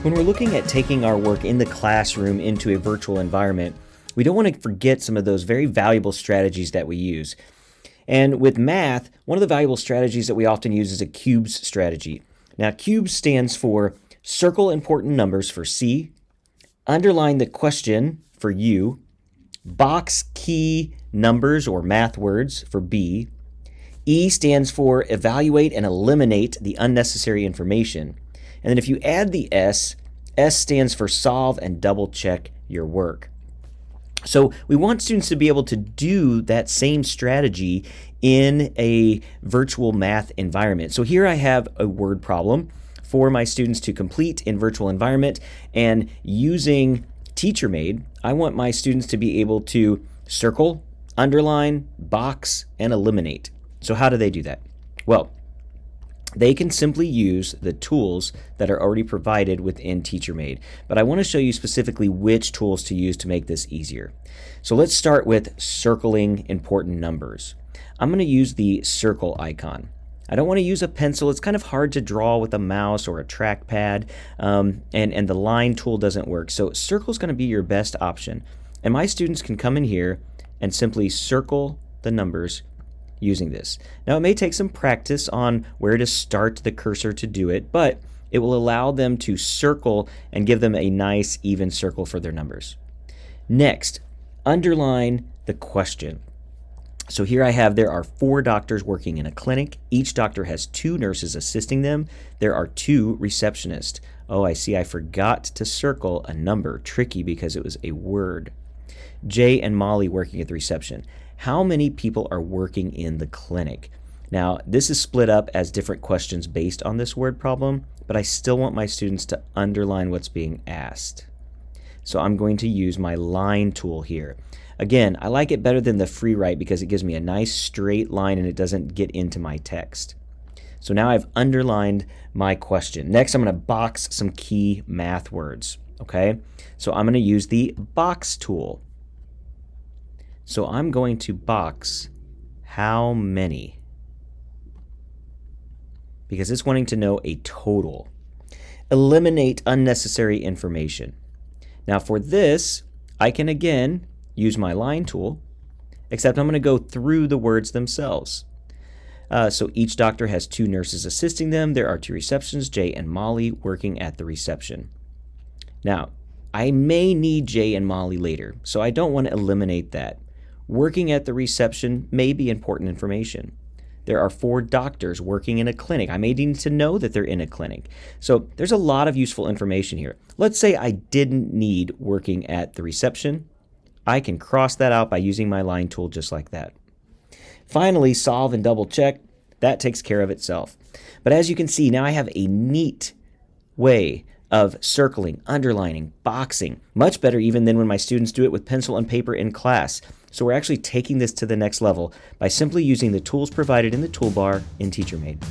When we're looking at taking our work in the classroom into a virtual environment, we don't want to forget some of those very valuable strategies that we use. And with math, one of the valuable strategies that we often use is a cubes strategy. Now, cubes stands for circle important numbers for C, underline the question for U, box key numbers or math words for B. E stands for evaluate and eliminate the unnecessary information. And then if you add the S, S stands for solve and double check your work. So we want students to be able to do that same strategy in a virtual math environment. So here I have a word problem for my students to complete in virtual environment, and using Teachermade, I want my students to be able to circle, underline, box, and eliminate. So how do they do that? Well, they can simply use the tools that are already provided within Teachermade, but I want to show you specifically which tools to use to make this easier. So let's start with circling important numbers. I'm going to use the circle icon. I don't want to use a pencil. It's kind of hard to draw with a mouse or a trackpad, and the line tool doesn't work. So circle is going to be your best option. And my students can come in here and simply circle the numbers using this. Now, it may take some practice on where to start the cursor to do it, but it will allow them to circle and give them a nice even circle for their numbers. Next, underline the question. So here I have, there are 4 doctors working in a clinic. Each doctor has 2 nurses assisting them. There are 2 receptionists. Oh, I see, I forgot to circle a number. Tricky because it was a word. Jay and Molly working at the reception. How many people are working in the clinic? Now, this is split up as different questions based on this word problem, but I still want my students to underline what's being asked. So I'm going to use my line tool here. Again, I like it better than the free write because it gives me a nice straight line and it doesn't get into my text. So now I've underlined my question. Next, I'm going to box some key math words. Okay, so I'm going to use the box tool. So I'm going to box how many, because it's wanting to know a total. Eliminate unnecessary information. Now for this, I can again use my line tool, except I'm going to go through the words themselves. So each doctor has 2 nurses assisting them. There are 2 receptionists, Jay and Molly, working at the reception. Now, I may need Jay and Molly later, so I don't want to eliminate that. Working at the reception may be important information. There are 4 doctors working in a clinic. I may need to know that they're in a clinic. So there's a lot of useful information here. Let's say I didn't need working at the reception. I can cross that out by using my line tool just like that. Finally, solve and double check. That takes care of itself. But as you can see, now I have a neat way of circling, underlining, boxing. Much better even than when my students do it with pencil and paper in class. So we're actually taking this to the next level by simply using the tools provided in the toolbar in Teachermade.